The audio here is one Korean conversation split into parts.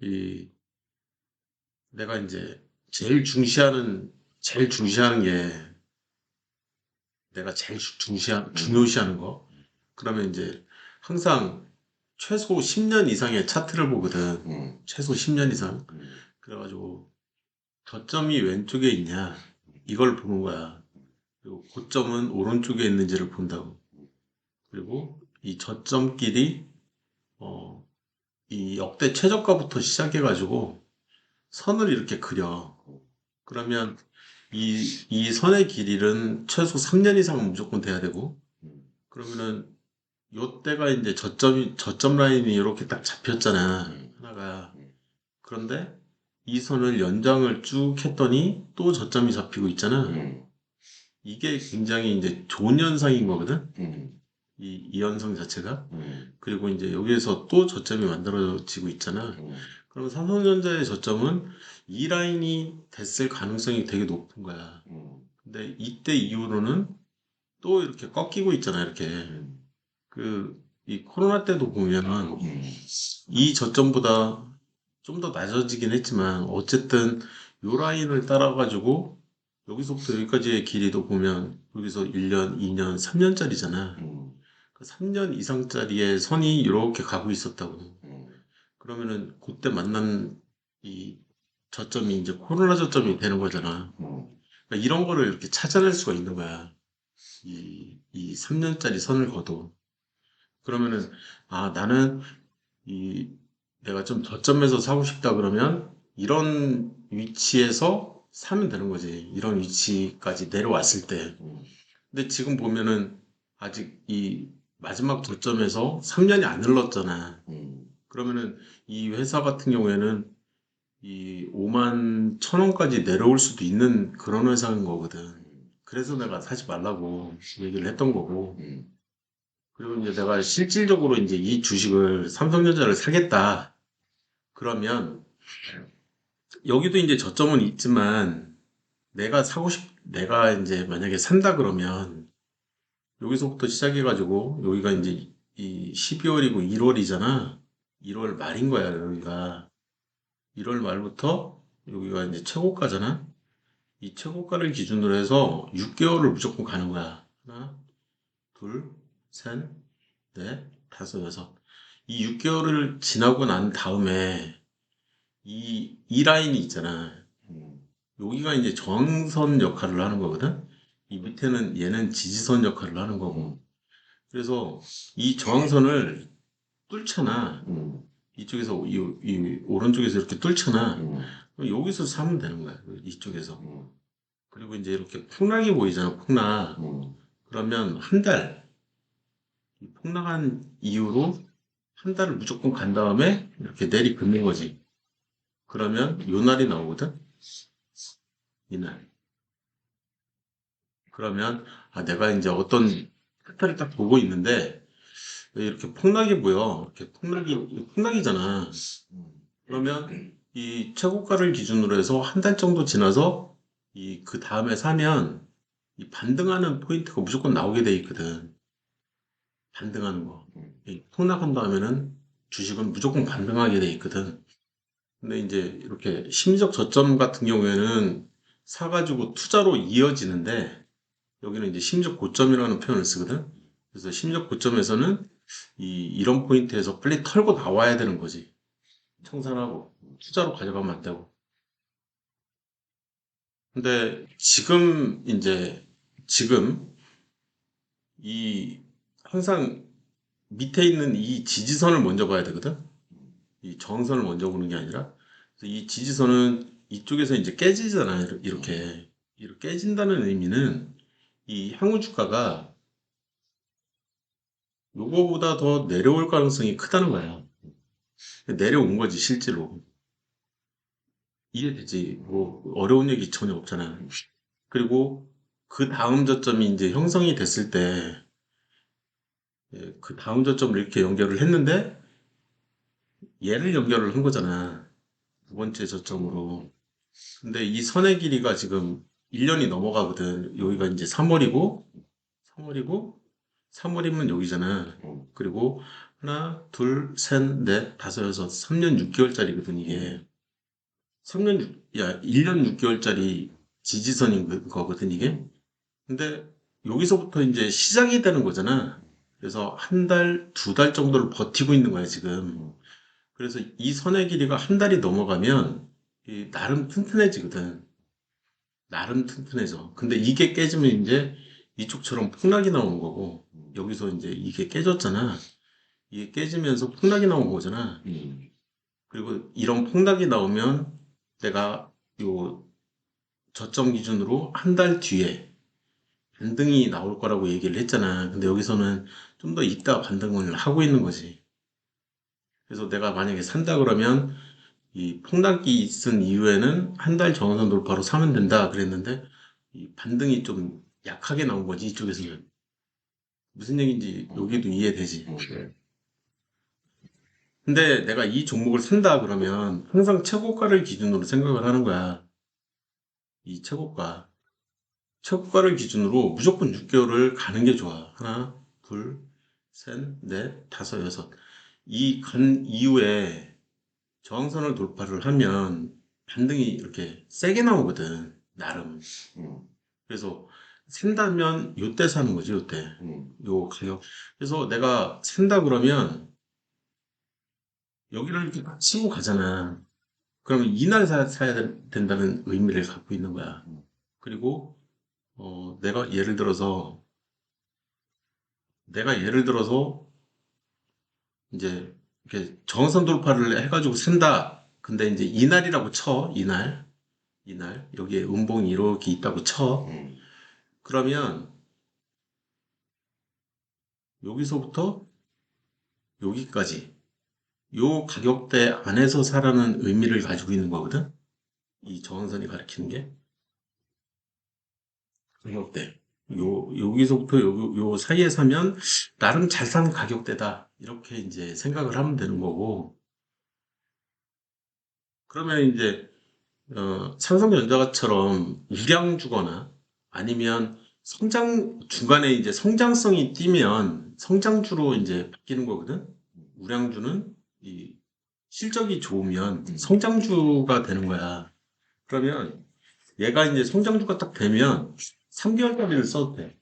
이 내가 이제 제일 중시하는 게 내가 제일 중요시하는 거. 그러면 이제 항상 최소 10년 이상의 차트를 보거든. 최소 10년 이상. 그래가지고 저점이 왼쪽에 있냐 이걸 보는 거야. 그리고 고점은 오른쪽에 있는지를 본다고. 그리고 이 저점끼리 어, 이 역대 최저가부터 시작해가지고 선을 이렇게 그려. 그러면 이 선의 길이는 최소 3년 이상은 무조건 돼야 되고, 그러면은 요때가 이제 저점 라인이 이렇게 딱 잡혔잖아. 하나가. 그런데 이 선을 연장을 쭉 했더니 또 저점이 잡히고 있잖아. 이게 굉장히 이제 좋은 현상인 거거든. 이 현상 자체가. 그리고 이제 여기에서 또 저점이 만들어지고 있잖아. 그럼 삼성전자의 저점은 이 라인이 됐을 가능성이 되게 높은 거야. 근데 이때 이후로는 또 이렇게 꺾이고 있잖아, 이렇게. 이 코로나 때도 보면 이 저점보다 좀 더 낮아지긴 했지만, 어쨌든 요 라인을 따라가지고 여기서부터 여기까지의 길이도 보면 여기서 1년, 2년, 3년짜리잖아. 3년 이상짜리의 선이 이렇게 가고 있었다고. 그러면은 그때 만난 이 저점이 이제 코로나 저점이 되는 거잖아. 그러니까 이런 거를 이렇게 찾아낼 수가 있는 거야. 이 3년짜리 선을 거도. 그러면은, 아, 나는 이 내가 좀 저점에서 사고 싶다 그러면 이런 위치에서 사면 되는 거지. 이런 위치까지 내려왔을 때. 근데 지금 보면은 아직 이 마지막 저점에서 3년이 안 흘렀잖아. 그러면은 이 회사 같은 경우에는 이 5만 1천 원까지 내려올 수도 있는 그런 회사인 거거든. 그래서 내가 사지 말라고 얘기를 했던 거고. 그리고 이제 내가 실질적으로 이제 이 주식을 삼성전자를 사겠다. 그러면 여기도 이제 저점은 있지만 내가 이제 만약에 산다 그러면 여기서부터 시작해가지고 여기가 이제 이 12월이고 1월이잖아. 1월 말인 거야, 여기가. 1월 말부터 여기가 이제 최고가잖아. 이 최고가를 기준으로 해서 6개월을 무조건 가는 거야. 하나, 둘, 셋, 넷, 다섯, 여섯. 이 6개월을 지나고 난 다음에 이 라인이 있잖아. 여기가 이제 저항선 역할을 하는 거거든. 이 밑에는 얘는 지지선 역할을 하는 거고. 그래서 이 저항선을 뚫잖아. 이쪽에서 이 오른쪽에서 이렇게 뚫잖아. 그럼 여기서 사면 되는 거야. 이쪽에서. 그리고 이제 이렇게 폭락이 보이잖아. 폭락. 그러면 한 달, 이 폭락한 이후로 한 달을 무조건 간 다음에 이렇게 내리긋는 거지. 그러면 요 날이 나오거든. 이날. 그러면 아 내가 이제 어떤 패턴을 딱 보고 있는데 왜 이렇게 폭락이 보여? 이렇게 폭락이잖아. 그러면 이 최고가를 기준으로 해서 한 달 정도 지나서 이 그 다음에 사면 이 반등하는 포인트가 무조건 나오게 돼 있거든. 반등하는 거. 이 폭락한 다음에는 주식은 무조건 반등하게 돼 있거든. 근데 이제 이렇게 심리적 저점 같은 경우에는 사가지고 투자로 이어지는데 여기는 이제 심리적 고점이라는 표현을 쓰거든. 그래서 심리적 고점에서는 이런 포인트에서 빨리 털고 나와야 되는 거지. 청산하고 투자로 가져가면 안 되고. 근데 지금 이 항상 밑에 있는 이 지지선을 먼저 봐야 되거든. 이 저항선을 먼저 보는 게 아니라. 그래서 이 지지선은 이쪽에서 이제 깨지잖아. 이렇게 깨진다는 의미는 이 향후 주가가 요거보다 더 내려올 가능성이 크다는 거야. 내려온 거지, 실제로. 이해되지? 뭐, 어려운 얘기 전혀 없잖아. 그리고 그 다음 저점이 이제 형성이 됐을 때, 예, 그 다음 저점을 이렇게 연결을 했는데, 얘를 연결을 한 거잖아. 두 번째 저점으로. 근데 이 선의 길이가 지금 1년이 넘어가거든. 여기가 이제 3월이고, 3월이면 여기잖아. 그리고 하나, 둘, 셋, 넷, 다섯, 여섯, 3년 6개월짜리거든, 이게. 1년 6개월짜리 지지선인 거거든, 이게. 근데 여기서부터 이제 시작이 되는 거잖아. 그래서 한 달, 두 달 정도를 버티고 있는 거야, 지금. 그래서 이 선의 길이가 한 달이 넘어가면 나름 튼튼해지거든. 나름 튼튼해져. 근데 이게 깨지면 이제 이쪽처럼 폭락이 나오는 거고, 여기서 이제 이게 깨졌잖아. 이게 깨지면서 폭락이 나온 거잖아. 그리고 이런 폭락이 나오면 내가 요 저점 기준으로 한 달 뒤에 반등이 나올 거라고 얘기를 했잖아. 근데 여기서는 좀 더 있다 반등을 하고 있는 거지. 그래서 내가 만약에 산다 그러면 이 폭락이 있은 이후에는 한 달 정선 돌파로 사면 된다 그랬는데 이 반등이 좀 약하게 나온 거지 이쪽에서는. 무슨 얘기인지 여기도 이해되지. 근데 내가 이 종목을 산다 그러면 항상 최고가를 기준으로 생각을 하는 거야. 이 최고가를 기준으로 무조건 6개월을 가는 게 좋아. 하나, 둘, 셋, 넷, 다섯, 여섯. 이 간 이후에 저항선을 돌파를 하면 반등이 이렇게 세게 나오거든. 나름. 그래서 산다면 요때 사는 거지, 요때. 요 가격. 그래서 내가 산다 그러면 여기를 이렇게 딱 치고 가잖아. 그러면 이날 사야 된다는 의미를 갖고 있는 거야. 그리고 내가 예를 들어서 이제 이렇게 정선 돌파를 해가지고 산다. 근데 이제 이날이라고 쳐. 이날 여기에 음봉이 이렇게 있다고 쳐. 그러면 여기서부터 여기까지 요 가격대 안에서 사라는 의미를 가지고 있는 거거든. 이 저항선이 가리키는 게 가격대. 여기서부터 요 사이에 사면 나름 잘 산 가격대다. 이렇게 이제 생각을 하면 되는 거고. 그러면 이제 삼성전자처럼 우량 주거나 아니면 중간에 이제 성장성이 뛰면 성장주로 이제 바뀌는 거거든. 우량주는 이 실적이 좋으면 성장주가 되는 거야. 그러면 얘가 이제 성장주가 딱 되면 3개월짜리를 써도 돼.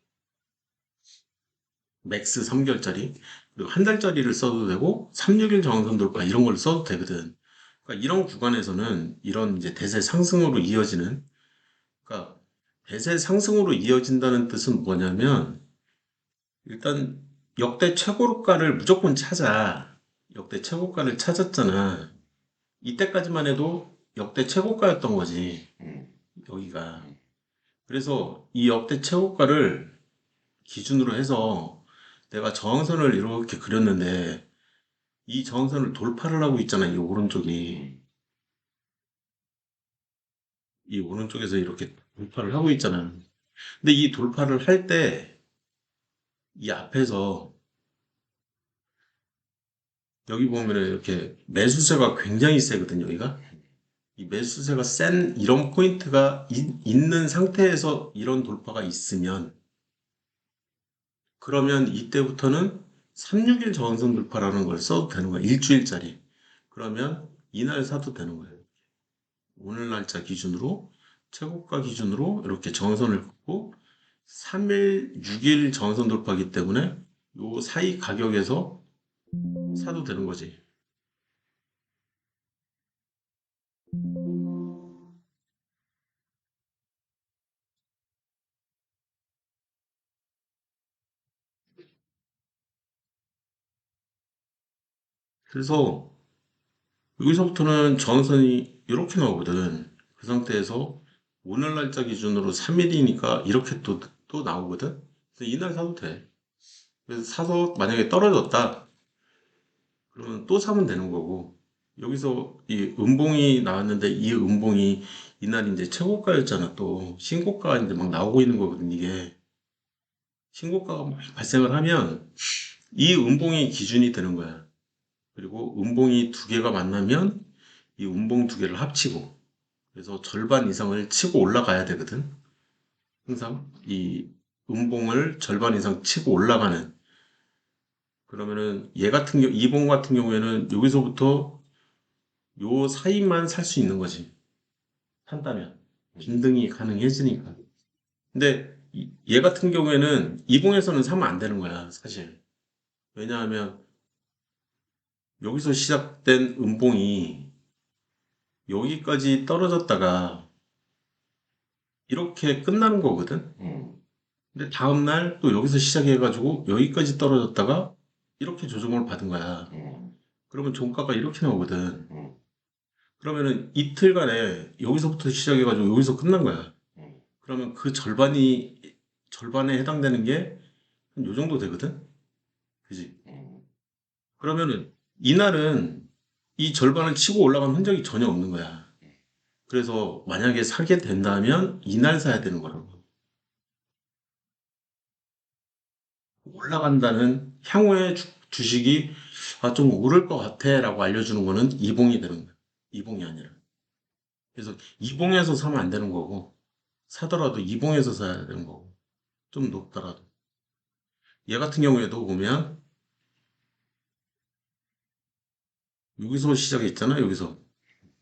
맥스 3개월짜리. 그리고 한 달짜리를 써도 되고, 3, 6일 저항선 돌파 이런 걸 써도 되거든. 그러니까 이런 구간에서는 이런 이제 대세 상승으로 이어지는, 그러니까 대세 상승으로 이어진다는 뜻은 뭐냐면, 일단 역대 최고가를 무조건 찾아. 역대 최고가를 찾았잖아. 이때까지만 해도 역대 최고가였던 거지. 여기가. 그래서 이 역대 최고가를 기준으로 해서 내가 저항선을 이렇게 그렸는데 이 저항선을 돌파를 하고 있잖아. 이 오른쪽에서 이렇게 돌파를 하고 있잖아. 근데 이 돌파를 할 때 이 앞에서 여기 보면은 이렇게 매수세가 굉장히 세거든, 여기가. 이 매수세가 센 이런 포인트가 있는 상태에서 이런 돌파가 있으면 그러면 이때부터는 3, 6일 저항선 돌파라는 걸 써도 되는 거야. 일주일짜리. 그러면 이날 사도 되는 거예요. 오늘 날짜 기준으로 최고가 기준으로 이렇게 저항선을 긋고 3일, 6일 저항선 돌파기 때문에 요 사이 가격에서 사도 되는 거지. 그래서 여기서부터는 저항선이 이렇게 나오거든. 그 상태에서 오늘 날짜 기준으로 3일이니까 이렇게 또 나오거든. 그래서 이날 사도 돼. 그래서 사서 만약에 떨어졌다. 그러면 또 사면 되는 거고. 여기서 이 음봉이 나왔는데 이 음봉이 이날 이제 최고가였잖아. 또 신고가가 이제 막 나오고 있는 거거든. 이게 신고가가 막 발생을 하면 이 음봉이 기준이 되는 거야. 그리고 음봉이 두 개가 만나면 이 음봉 두 개를 합치고 그래서 절반 이상을 치고 올라가야 되거든. 항상 이 음봉을 절반 이상 치고 올라가는 그러면은 얘 같은 경우, 이봉 같은 경우에는 여기서부터 요 사이만 살 수 있는 거지. 산다면. 빈등이 가능해지니까. 근데 얘 같은 경우에는 이봉에서는 사면 안 되는 거야, 사실. 왜냐하면 여기서 시작된 음봉이 여기까지 떨어졌다가 이렇게 끝나는 거거든. 근데 다음날 또 여기서 시작해가지고 여기까지 떨어졌다가 이렇게 조정을 받은 거야. 그러면 종가가 이렇게 나오거든. 그러면은 이틀간에 여기서부터 시작해가지고 여기서 끝난 거야. 그러면 그 절반에 해당되는 게 한 요 정도 되거든? 그지? 그러면은 이날은 이 절반을 치고 올라간 흔적이 전혀 없는 거야. 그래서 만약에 사게 된다면 이날 사야 되는 거라고. 올라간다는 향후에 주식이 좀 오를 것 같아 라고 알려주는 거는 이봉이 되는 거야. 이봉이 아니라. 그래서 이봉에서 사면 안 되는 거고, 사더라도 이봉에서 사야 되는 거고, 좀 높더라도. 얘 같은 경우에도 보면, 여기서 시작했잖아, 여기서.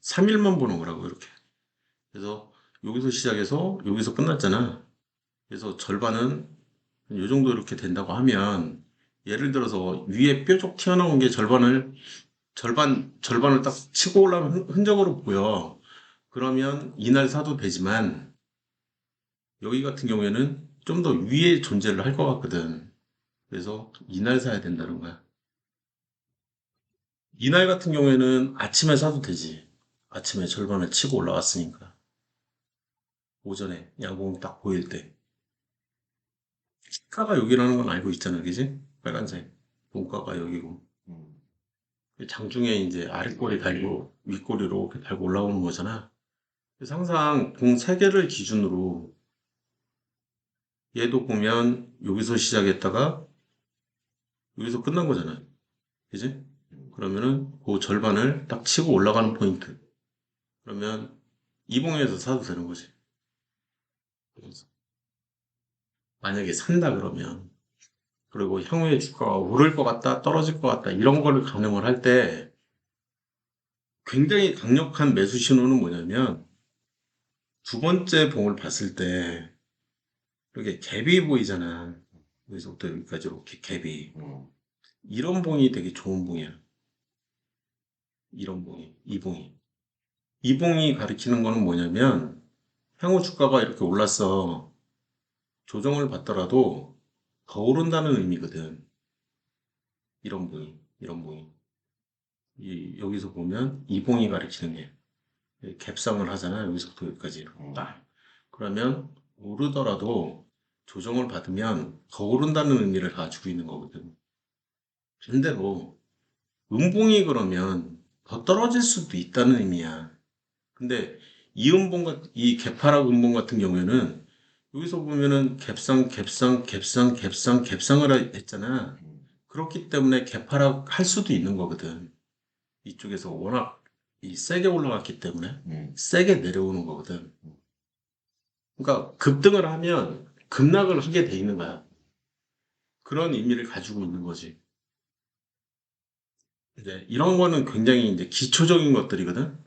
3일만 보는 거라고, 이렇게. 그래서 여기서 시작해서 여기서 끝났잖아. 그래서 절반은 요 정도 이렇게 된다고 하면, 예를 들어서 위에 뾰족 튀어나온 게 절반을 딱 치고 올라온 흔적으로 보여. 그러면 이날 사도 되지만, 여기 같은 경우에는 좀 더 위에 존재를 할 것 같거든. 그래서 이날 사야 된다는 거야. 이날 같은 경우에는 아침에 사도 되지. 아침에 절반을 치고 올라왔으니까. 오전에 양봉이 딱 보일 때. 시가가 여기라는 건 알고 있잖아, 그지? 빨간색. 본가가 여기고. 장중에 이제 아랫꼬리 달고 윗꼬리로 이렇게 달고 올라오는 거잖아. 그래서 항상 공 3개를 기준으로 얘도 보면 여기서 시작했다가 여기서 끝난 거잖아. 그지? 그러면은 그 절반을 딱 치고 올라가는 포인트. 그러면 이봉에서 사도 되는 거지. 그래서 만약에 산다 그러면 그리고 향후에 주가가 오를 것 같다, 떨어질 것 같다 이런 거를 가늠을 할 때 굉장히 강력한 매수 신호는 뭐냐면 두 번째 봉을 봤을 때 이렇게 갭이 보이잖아. 여기서부터 여기까지 이렇게 갭이. 이런 봉이 되게 좋은 봉이야. 이런 봉이, 이 봉이. 이 봉이 가리키는 거는 뭐냐면 향후 주가가 이렇게 올랐어. 조정을 받더라도 더 오른다는 의미거든. 이런 봉이, 이런 봉이. 여기서 보면 이 봉이 가리키는 게 갭상을 하잖아. 여기서부터 여기까지 딱. 그러면 오르더라도 조정을 받으면 더 오른다는 의미를 가지고 있는 거거든. 반대로 음봉이 그러면 더 떨어질 수도 있다는 의미야. 근데 이 개파락 음봉 같은 경우에는 여기서 보면은 갭상을 했잖아. 그렇기 때문에 개파락 할 수도 있는 거거든. 이쪽에서 워낙 세게 올라갔기 때문에 세게 내려오는 거거든. 그러니까 급등을 하면 급락을 하게 돼 있는 거야. 그런 의미를 가지고 있는 거지. 이제 이런 거는 굉장히 이제 기초적인 것들이거든.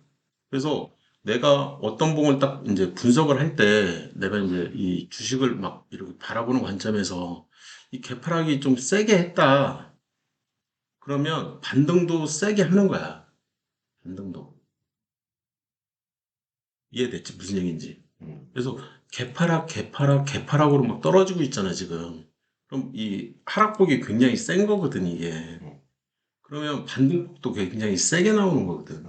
그래서 내가 어떤 봉을 딱 이제 분석을 할 때 내가 이제 이 주식을 막 이렇게 바라보는 관점에서 이 개파락이 좀 세게 했다. 그러면 반등도 세게 하는 거야. 반등도. 이해됐지? 무슨 얘기인지. 그래서 개파락으로 막 떨어지고 있잖아, 지금. 그럼 이 하락폭이 굉장히 센 거거든, 이게. 그러면 반등폭도 굉장히 세게 나오는 거거든.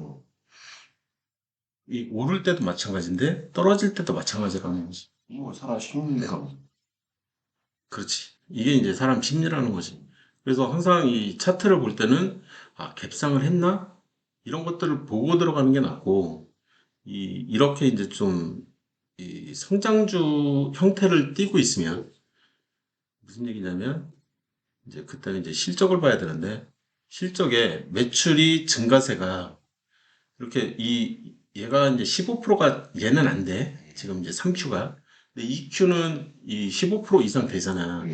이 오를 때도 마찬가지인데 떨어질 때도 마찬가지라는 거지. 뭐 사람 심리가 그렇지. 이게 이제 사람 심리라는 거지. 그래서 항상 이 차트를 볼 때는 갭상을 했나? 이런 것들을 보고 들어가는 게 낫고 이렇게 이제 좀 이 성장주 형태를 띠고 있으면 무슨 얘기냐면 이제 그때는 이제 실적을 봐야 되는데 실적에 매출이 증가세가 이렇게 얘가 이제 15%가 얘는 안 돼. 지금 이제 3Q가. 근데 2Q는 이 15% 이상 되잖아.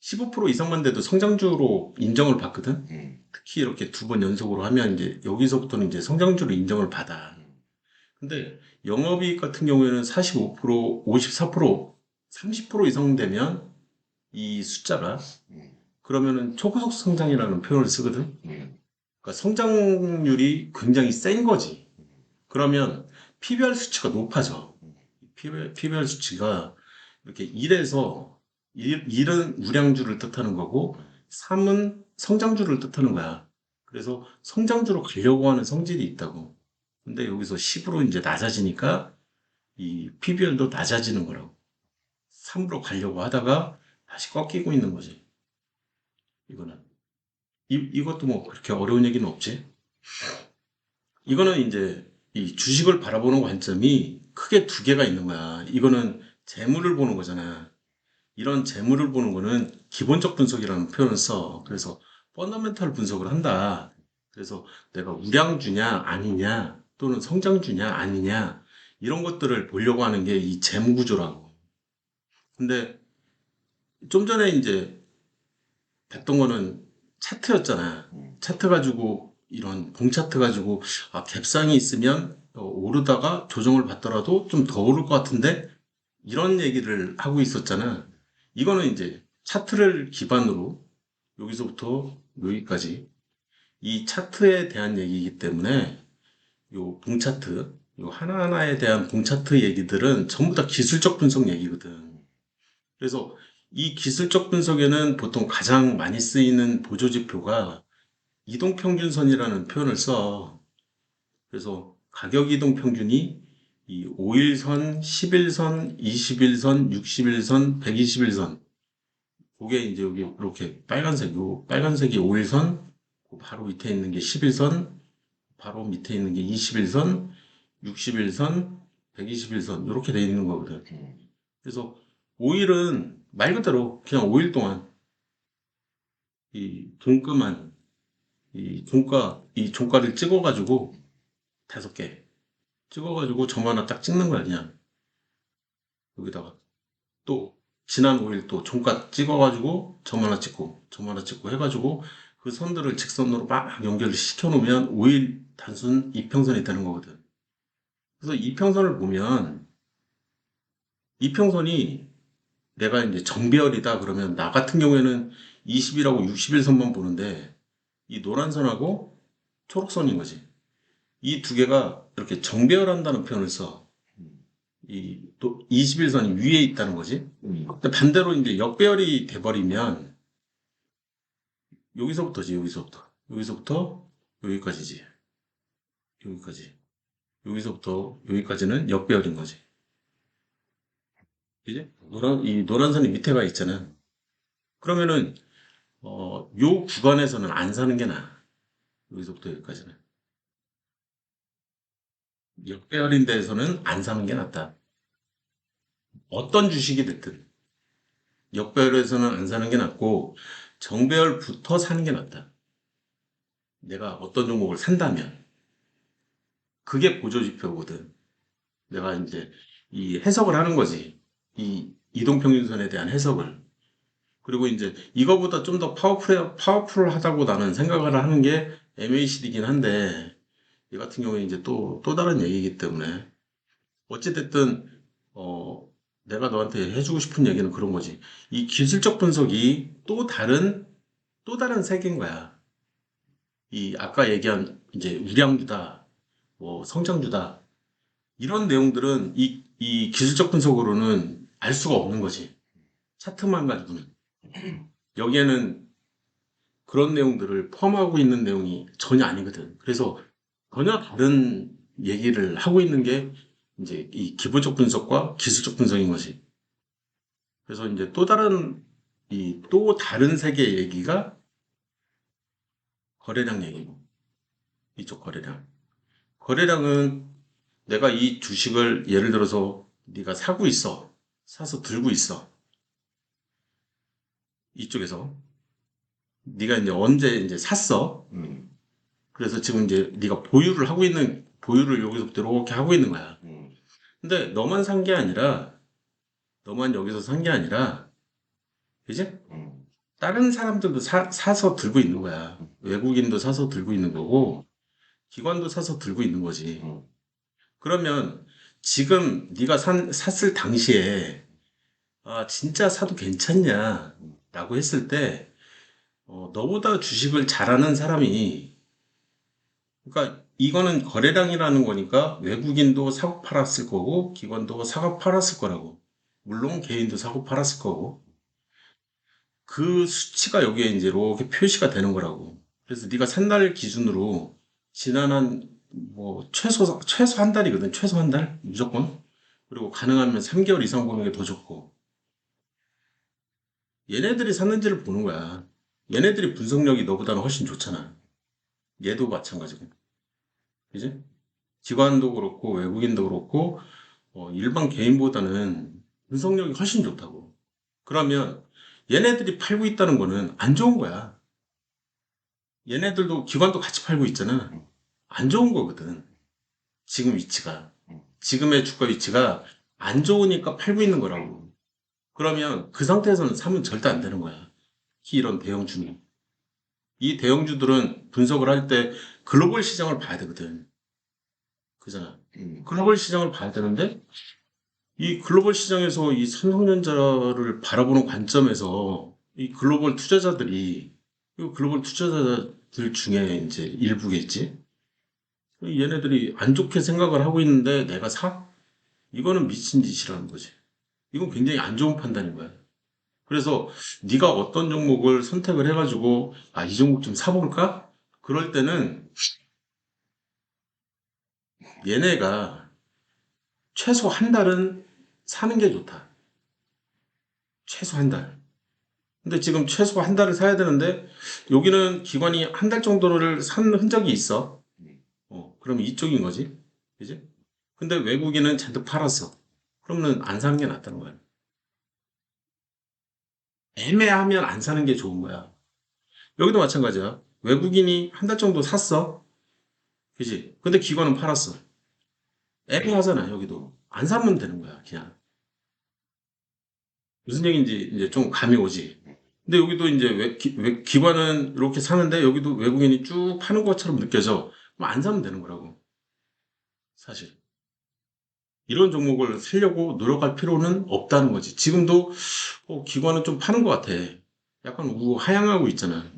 15% 이상만 돼도 성장주로 인정을 받거든. 특히 이렇게 2번 연속으로 하면 이제 여기서부터는 이제 성장주로 인정을 받아. 근데 영업이익 같은 경우에는 45%, 54%, 30% 이상 되면 이 숫자가 그러면은 초고속 성장이라는 표현을 쓰거든. 그러니까 성장률이 굉장히 센 거지. 그러면 PBR 수치가 높아져. PBR 수치가 이렇게 1에서 1은 우량주를 뜻하는 거고 3은 성장주를 뜻하는 거야. 그래서 성장주로 가려고 하는 성질이 있다고. 근데 여기서 10으로 이제 낮아지니까 이 PBR도 낮아지는 거라고. 3으로 가려고 하다가 다시 꺾이고 있는 거지. 이거는. 이것도 뭐 그렇게 어려운 얘기는 없지. 이거는 이제 이 주식을 바라보는 관점이 크게 2개가 있는 거야. 이거는 재물을 보는 거잖아. 이런 재물을 보는 거는 기본적 분석이라는 표현을 써. 그래서 펀더멘탈 분석을 한다. 그래서 내가 우량주냐 아니냐 또는 성장주냐 아니냐 이런 것들을 보려고 하는 게 이 재무 구조라고. 근데 좀 전에 이제 봤던 거는 차트였잖아. 차트 가지고 이런 봉차트 가지고 갭상이 있으면 오르다가 조정을 받더라도 좀 더 오를 것 같은데 이런 얘기를 하고 있었잖아. 이거는 이제 차트를 기반으로 여기서부터 여기까지 이 차트에 대한 얘기이기 때문에 요 봉차트, 요 하나하나에 대한 봉차트 얘기들은 전부 다 기술적 분석 얘기거든. 그래서 이 기술적 분석에는 보통 가장 많이 쓰이는 보조지표가 이동평균선이라는 표현을 써. 그래서 가격 이동평균이 이 5일선, 10일선, 20일선, 60일선, 120일선. 그게 이제 여기 이렇게 빨간색, 요 빨간색이 5일선, 그 바로 밑에 있는 게 10일선, 바로 밑에 있는 게 21선, 61선, 121선 이렇게 돼 있는 거거든. 그래서 5일은 말 그대로 그냥 5일 동안 이 종가만 이 종가를 찍어가지고 5개 찍어가지고 점 하나 딱 찍는 거야 그냥 여기다가 또 지난 5일 또 종가 찍어가지고 점 하나 찍고 해가지고 그 선들을 직선으로 막 연결을 시켜놓으면 5일 단순 이평선이 되는 거거든. 그래서 이평선을 보면 이평선이 내가 이제 정배열이다 그러면 나 같은 경우에는 20일하고 60일선만 보는데 이 노란 선하고 초록선인 거지. 이 2개가 이렇게 정배열한다는 표현을 써. 이 21선이 위에 있다는 거지. 근데 반대로 이제 역배열이 돼버리면 여기서부터 여기까지지. 여기까지. 여기서부터 여기까지는 역배열인 거지. 그지? 이 노란 선이 밑에가 있잖아. 그러면은 요 구간에서는 안 사는 게 나아. 여기서부터 여기까지는. 역배열인 데에서는 안 사는 게 낫다. 어떤 주식이 됐든 역배열에서는 안 사는 게 낫고 정배열부터 사는 게 낫다. 내가 어떤 종목을 산다면 그게 보조지표거든. 내가 이제 이 해석을 하는 거지. 이 이동평균선에 대한 해석을. 그리고 이제 이거보다 좀 더 파워풀하다고 나는 생각을 하는 게 MACD긴 한데 이 같은 경우에 이제 또 다른 얘기이기 때문에 어찌됐든 내가 너한테 해주고 싶은 얘기는 그런 거지. 이 기술적 분석이 또 다른 세계인 거야. 이 아까 얘기한 이제 우량주다, 뭐 성장주다 이런 내용들은 이 기술적 분석으로는 알 수가 없는 거지. 차트만 가지고는 여기에는 그런 내용들을 포함하고 있는 내용이 전혀 아니거든. 그래서 전혀 다른 얘기를 하고 있는 게 이제 이 기본적 분석과 기술적 분석인 거지. 그래서 이제 또 다른 세계의 얘기가 거래량 얘기고, 이쪽 거래량. 거래량은 내가 이 주식을 예를 들어서 네가 사고 있어. 사서 들고 있어. 이쪽에서. 네가 이제 언제 이제 샀어. 그래서 지금 이제 네가 보유를 여기서부터 이렇게 하고 있는 거야. 근데 너만 여기서 산 게 아니라, 그지? 다른 사람들도 사서 들고 있는 거야. 외국인도 사서 들고 있는 거고, 기관도 사서 들고 있는 거지. 그러면 지금 네가 샀을 당시에 아, 진짜 사도 괜찮냐? 라고 했을 때, 너보다 주식을 잘하는 사람이, 그러니까 이거는 거래량이라는 거니까 외국인도 사고 팔았을 거고, 기관도 사고 팔았을 거라고. 물론 개인도 사고 팔았을 거고. 그 수치가 여기에 이제 이렇게 표시가 되는 거라고. 그래서 네가 산 날 기준으로 지난 뭐 최소 한 달이거든. 최소 한 달 무조건. 그리고 가능하면 3개월 이상 보는 게 더 좋고. 얘네들이 샀는지를 보는 거야. 얘네들이 분석력이 너보다는 훨씬 좋잖아. 얘도 마찬가지고. 그지? 기관도 그렇고 외국인도 그렇고 일반 개인보다는 분석력이 훨씬 좋다고. 그러면 얘네들이 팔고 있다는 거는 안 좋은 거야. 얘네들도 기관도 같이 팔고 있잖아. 안 좋은 거거든. 지금 위치가. 지금의 주가 위치가 안 좋으니까 팔고 있는 거라고. 그러면 그 상태에서는 사면 절대 안 되는 거야. 특히 이런 대형주는. 이 대형주들은 분석을 할 때 글로벌 시장을 봐야 되거든. 그잖아. 글로벌 시장을 봐야 되는데 이 글로벌 시장에서 이 삼성전자를 바라보는 관점에서 이 글로벌 투자자들이 이 글로벌 투자자들 중에 이제 일부겠지. 얘네들이 안 좋게 생각을 하고 있는데 내가 사? 이거는 미친 짓이라는 거지. 이건 굉장히 안 좋은 판단인 거야. 그래서 네가 어떤 종목을 선택을 해가지고 아, 이 종목 좀 사볼까? 그럴 때는 얘네가 최소 한 달은 사는 게 좋다. 최소 한 달. 근데 지금 최소 한 달을 사야 되는데 여기는 기관이 한 달 정도를 산 흔적이 있어. 그럼 이쪽인 거지. 그지? 근데 외국인은 잔뜩 팔았어. 그러면 안 사는 게 낫다는 거야. 애매하면 안 사는 게 좋은 거야. 여기도 마찬가지야. 외국인이 한 달 정도 샀어. 그지? 근데 기관은 팔았어. 애매하잖아, 여기도. 안 사면 되는 거야, 그냥. 무슨 얘기인지 이제 좀 감이 오지. 근데 여기도 이제 기관은 이렇게 사는데 여기도 외국인이 쭉 파는 것처럼 느껴져. 그럼 안 사면 되는 거라고. 사실. 이런 종목을 살려고 노력할 필요는 없다는 거지. 지금도 기관은 좀 파는 것 같아. 약간 하향하고 있잖아.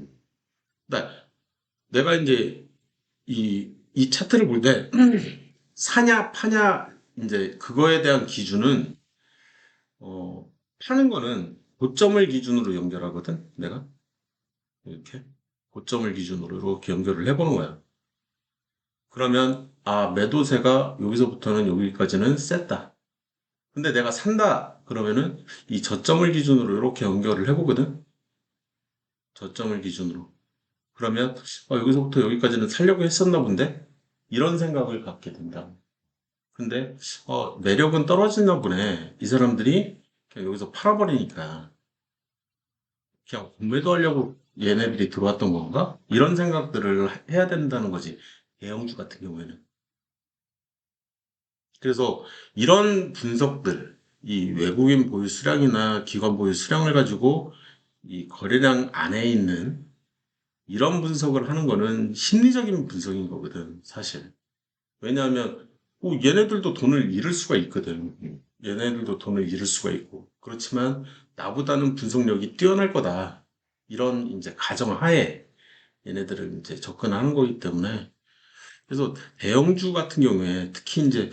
나, 내가 이제 이 차트를 볼 때, 사냐, 파냐, 이제 그거에 대한 기준은, 파는 거는 고점을 기준으로 연결하거든, 내가. 이렇게. 고점을 기준으로 이렇게 연결을 해보는 거야. 그러면, 아, 매도세가 여기서부터는 여기까지는 셌다. 근데 내가 산다. 그러면은 이 저점을 기준으로 이렇게 연결을 해보거든. 저점을 기준으로. 그러면, 여기서부터 여기까지는 살려고 했었나 본데? 이런 생각을 갖게 된다. 근데 매력은 떨어지나 보네. 이 사람들이 그냥 여기서 팔아버리니까 그냥 공매도 하려고 얘네들이 들어왔던 건가? 이런 생각들을 해야 된다는 거지. 대형주 같은 경우에는. 그래서 이런 분석들, 이 외국인 보유 수량이나 기관 보유 수량을 가지고 이 거래량 안에 있는 이런 분석을 하는 거는 심리적인 분석인 거거든, 사실. 왜냐하면 얘네들도 돈을 잃을 수가 있거든. 얘네들도 돈을 잃을 수가 있고. 그렇지만 나보다는 분석력이 뛰어날 거다. 이런 이제 가정하에 얘네들을 이제 접근하는 거기 때문에. 그래서 대형주 같은 경우에 특히 이제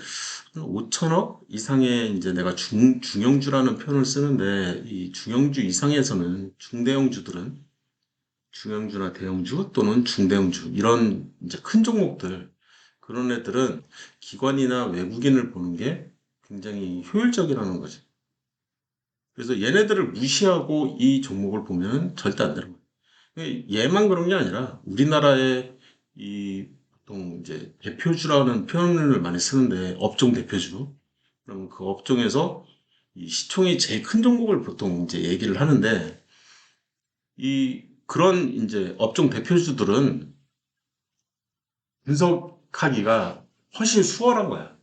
한 5천억 이상의 이제 내가 중형주라는 표현을 쓰는데 이 중형주 이상에서는 중대형주들은 중형주나 대형주 또는 중대형주 이런 이제 큰 종목들 그런 애들은 기관이나 외국인을 보는 게 굉장히 효율적이라는 거지. 그래서 얘네들을 무시하고 이 종목을 보면 절대 안 되는 거예요. 얘만 그런 게 아니라 우리나라의 이 보통 이제 대표주라는 표현을 많이 쓰는데 업종 대표주. 그럼 그 업종에서 이 시총이 제일 큰 종목을 보통 이제 얘기를 하는데 이 그런 이제 업종 대표주들은 분석하기가 훨씬 수월한 거야.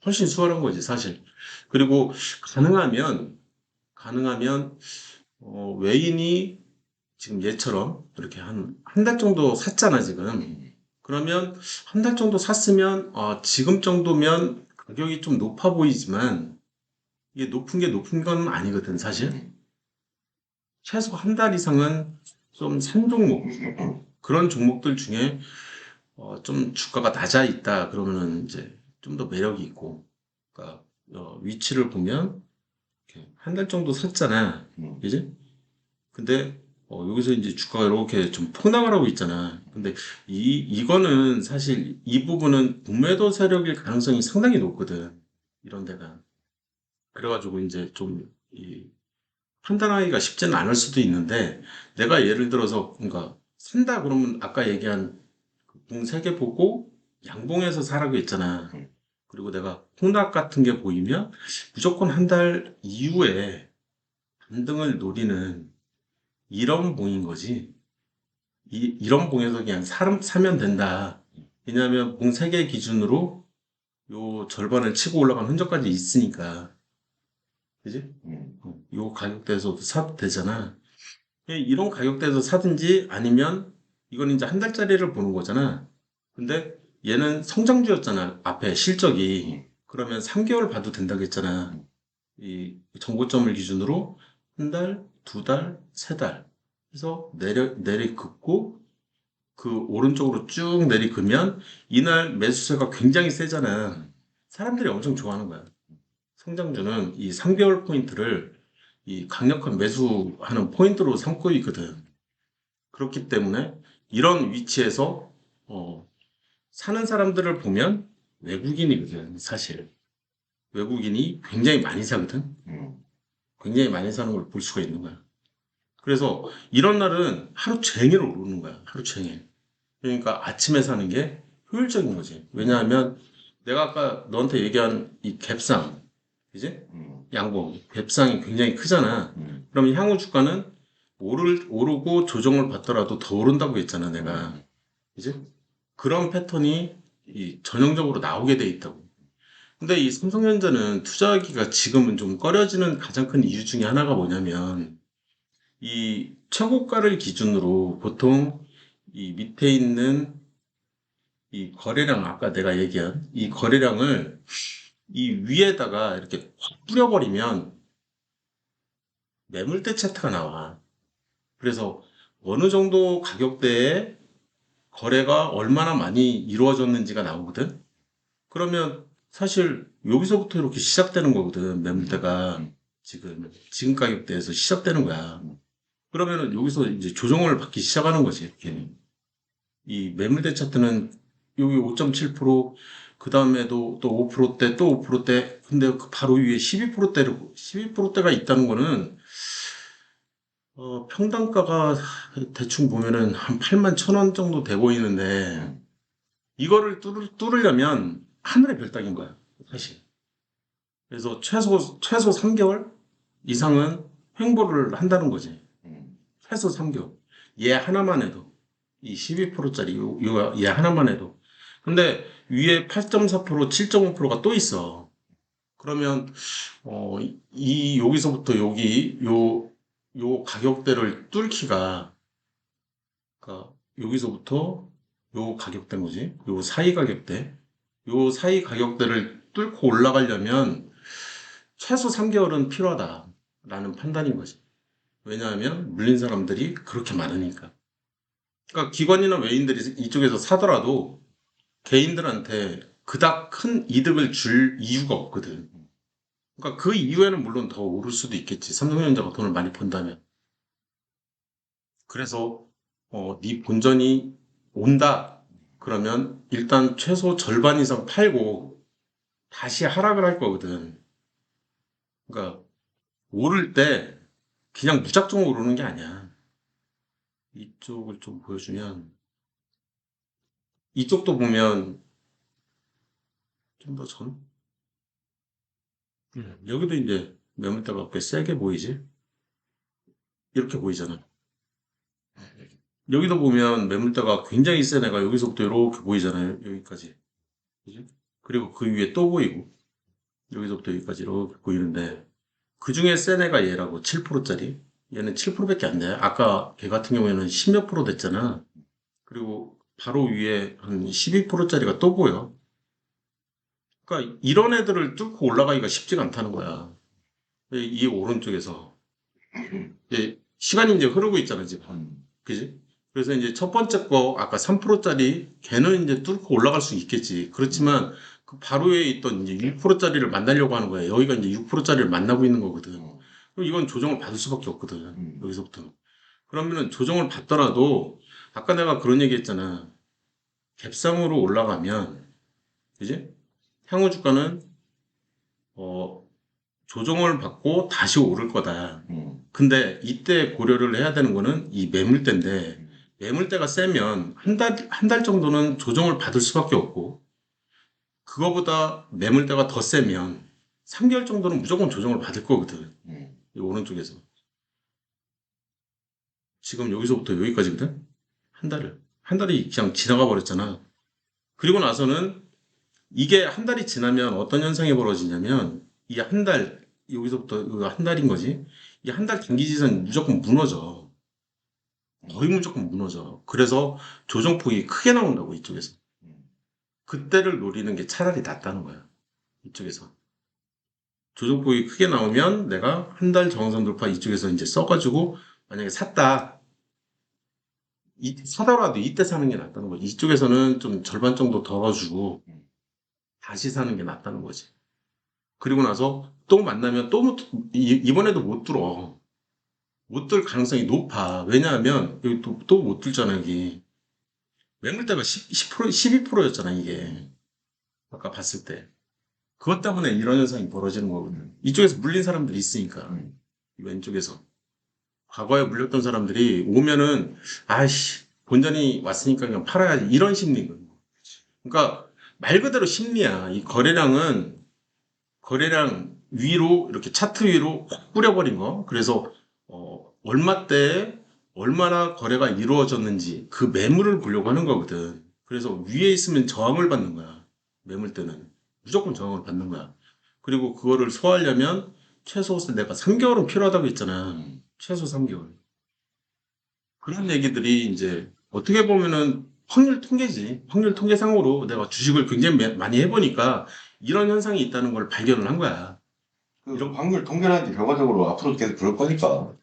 훨씬 수월한 거지, 사실. 그리고 가능하면 외인이 지금 얘처럼 이렇게 한 달 정도 샀잖아, 지금. 그러면 한 달 정도 샀으면, 지금 정도면 가격이 좀 높아 보이지만, 이게 높은 게 높은 건 아니거든, 사실. 최소 한 달 이상은 좀 산 종목, 그런 종목들 중에 좀 주가가 낮아 있다. 그러면은 이제 좀 더 매력이 있고, 그러니까 위치를 보면 한 달 정도 샀잖아, 그지? 근데 여기서 이제 주가가 이렇게 좀 폭락을 하고 있잖아. 근데 이거는 사실 이 부분은 공매도 세력일 가능성이 상당히 높거든. 이런 데가. 그래가지고 이제 좀 판단하기가 쉽지는 않을 수도 있는데 내가 예를 들어서 그러니까 산다 그러면 아까 얘기한 공 3개 보고 양봉에서 사라고 했잖아. 그리고 내가 폭락 같은 게 보이면 무조건 한 달 이후에 반등을 노리는 이런 봉인 거지. 이런 봉에서 그냥 사면 된다. 왜냐하면 봉 3개 기준으로 요 절반을 치고 올라간 흔적까지 있으니까. 그지? 요 가격대에서도 사도 되잖아. 이런 가격대에서 사든지 아니면 이건 이제 한 달짜리를 보는 거잖아. 근데 얘는 성장주였잖아. 앞에 실적이. 그러면 3개월 봐도 된다고 했잖아. 이 정고점을 기준으로 한 달, 두 달, 세 달. 그래서 내리긋고 그 오른쪽으로 쭉 내리그면 이날 매수세가 굉장히 세잖아. 사람들이 엄청 좋아하는 거야. 성장주는 이 3개월 포인트를 이 강력한 매수하는 포인트로 삼고 있거든. 그렇기 때문에 이런 위치에서 사는 사람들을 보면 외국인이거든, 사실. 외국인이 굉장히 많이 사거든. 굉장히 많이 사는 걸 볼 수가 있는 거야. 그래서 이런 날은 하루 종일 오르는 거야. 하루 종일. 그러니까 아침에 사는 게 효율적인 거지. 왜냐하면 내가 아까 너한테 얘기한 이 갭상, 그지? 양봉, 갭상이 굉장히 크잖아. 그러면 향후 주가는 오르고 조정을 받더라도 더 오른다고 했잖아, 내가. 그지? 그런 패턴이 전형적으로 나오게 돼 있다고. 근데 이 삼성전자는 투자하기가 지금은 좀 꺼려지는 가장 큰 이유 중에 하나가 뭐냐면, 이 최고가를 기준으로 보통 이 밑에 있는 이 거래량, 아까 내가 얘기한 이 거래량을 이 위에다가 이렇게 확 뿌려버리면 매물대 차트가 나와. 그래서 어느 정도 가격대에 거래가 얼마나 많이 이루어졌는지가 나오거든. 그러면 사실 여기서부터 이렇게 시작되는 거거든. 매물대가 지금 가격대에서 시작되는 거야. 그러면은 여기서 이제 조정을 받기 시작하는 거지. 이렇게. 이 매물대 차트는 여기 5.7%, 그 다음에도 또 5%대, 또 5%대, 근데 그 바로 위에 12%대가 있다는 거는, 평당가가 대충 보면은 한 8만 1천 원 정도 돼 보이는데, 이거를 뚫으려면 하늘의 별따기인 거야, 사실. 그래서 최소 3개월 이상은 횡보를 한다는 거지. 최소 3개월. 얘 하나만 해도. 이 12%짜리 얘 하나만 해도. 근데 위에 8.4%, 7.5%가 또 있어. 그러면 여기서부터 요 가격대를 뚫기가 그러니까 여기서부터 요 가격대인 거지. 요 사이 가격대. 요 사이 가격대를 뚫고 올라가려면 최소 3개월은 필요하다라는 판단인 거지. 왜냐하면 물린 사람들이 그렇게 많으니까. 그러니까 기관이나 외인들이 이쪽에서 사더라도 개인들한테 그닥 큰 이득을 줄 이유가 없거든. 그러니까 그 이후에는 물론 더 오를 수도 있겠지. 삼성전자가 돈을 많이 번다면. 그래서 네 본전이 온다. 그러면 일단 최소 절반 이상 팔고 다시 하락을 할 거거든. 그러니까 오를 때 그냥 무작정 오르는 게 아니야. 이쪽을 좀 보여주면 이쪽도 보면 좀 더 여기도 이제 매물대가 꽤 세게 보이지? 이렇게 보이잖아. 여기도 보면 매물대가 굉장히 센 애가 여기서부터 이렇게 보이잖아요. 여기까지. 그지? 그리고 그 위에 또 보이고, 여기서부터 여기까지 이렇게 보이는데, 그 중에 센 애가 얘라고, 7%짜리. 얘는 7%밖에 안 돼. 아까 걔 같은 경우에는 10몇 프로 됐잖아. 그리고 바로 위에 한 12%짜리가 또 보여. 그러니까 이런 애들을 뚫고 올라가기가 쉽지가 않다는 거야. 이 오른쪽에서. 시간이 이제 흐르고 있잖아, 지금. 그지? 그래서 이제 첫 번째 거, 아까 3%짜리, 걔는 이제 뚫고 올라갈 수 있겠지. 그렇지만, 그 바로 위에 있던 이제 6%짜리를 만나려고 하는 거야. 여기가 이제 6%짜리를 만나고 있는 거거든. 그럼 이건 조정을 받을 수밖에 없거든. 여기서부터. 그러면은 조정을 받더라도, 아까 내가 그런 얘기 했잖아. 갭상으로 올라가면, 그지? 향후 주가는, 어, 조정을 받고 다시 오를 거다. 근데 이때 고려를 해야 되는 거는 이 매물대인데, 매물대가 세면 한 달 정도는 조정을 받을 수밖에 없고, 그거보다 매물대가 더 세면 3개월 정도는 무조건 조정을 받을 거거든. 이 오른쪽에서. 지금 여기서부터 여기까지거든? 한 달이 그냥 지나가 버렸잖아. 그리고 나서는 이게 한 달이 지나면 어떤 현상이 벌어지냐면, 이 한 달, 여기서부터 이거 한 달인 거지? 이 한 달 단기지선 무조건 무너져. 거의 무조건 무너져. 그래서 조정폭이 크게 나온다고, 이쪽에서. 그때를 노리는 게 차라리 낫다는 거야. 이쪽에서. 조정폭이 크게 나오면 내가 한 달 정상 돌파 이쪽에서 이제 써가지고 만약에 샀다. 사더라도 이때 사는 게 낫다는 거지. 이쪽에서는 좀 절반 정도 더 가지고 다시 사는 게 낫다는 거지. 그리고 나서 또 만나면 또 이번에도 못 들어. 못 들 가능성이 높아. 왜냐하면 여기 또 못 들잖아, 여기. 매물대가 10%, 12%였잖아, 이게. 아까 봤을 때. 그것 때문에 이런 현상이 벌어지는 거거든. 이쪽에서 물린 사람들이 있으니까. 이 왼쪽에서. 과거에 물렸던 사람들이 오면은, 아이씨, 본전이 왔으니까 그냥 팔아야지. 이런 심리거든. 그러니까 말 그대로 심리야. 이 거래량 위로, 이렇게 차트 위로 확 뿌려버린 거. 그래서, 얼마 때 얼마나 거래가 이루어졌는지 그 매물을 보려고 하는 거거든. 그래서 위에 있으면 저항을 받는 거야. 매물 때는. 무조건 저항을 받는 거야. 그리고 그거를 소화하려면 최소 내가 3개월은 필요하다고 했잖아. 최소 3개월. 그런 얘기들이 이제 어떻게 보면은 확률 통계지. 확률 통계상으로 내가 주식을 굉장히 많이 해보니까 이런 현상이 있다는 걸 발견을 한 거야. 그 확률 통계라는 게 결과적으로 앞으로 계속 그럴 거니까.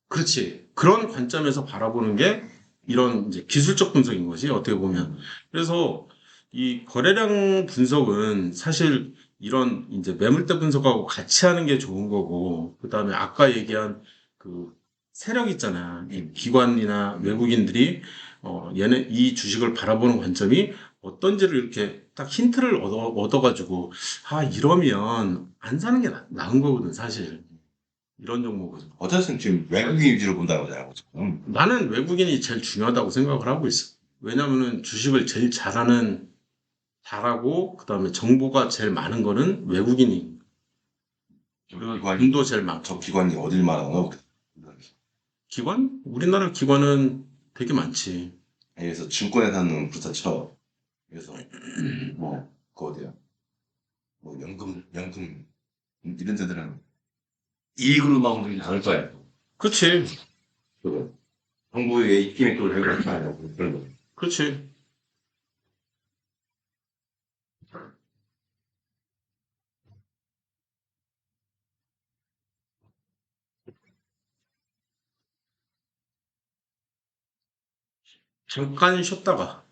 그렇지. 그런 관점에서 바라보는 게 이런 이제 기술적 분석인 거지, 어떻게 보면. 그래서 이 거래량 분석은 사실 이런 이제 매물대 분석하고 같이 하는 게 좋은 거고, 그 다음에 아까 얘기한 그 세력 있잖아. 이 기관이나 외국인들이, 얘네 이 주식을 바라보는 관점이 어떤지를 이렇게 딱 힌트를 얻어가지고, 아, 이러면 안 사는 게 나은 거거든, 사실. 이런 종목은. 어쨌든 지금 외국인 위주로 본다고 하잖아요. 지금. 나는 외국인이 제일 중요하다고 생각을 하고 있어. 왜냐면은 주식을 제일 잘하고, 그 다음에 정보가 제일 많은 거는 외국인이. 그리고 기관이, 돈도 제일 많고. 저 기관이 어딜 말하나? 기관? 우리나라 기관은 되게 많지. 그래서 증권회사는 그렇다. 그래서 뭐, 그 어디야? 뭐 연금 이런 데들은 일그룹하고 좀 다를 거야. 그렇지. 그거. 정부의 입김에 또 그렇게 하냐고 그런 거. 그렇지. 잠깐 쉬었다가.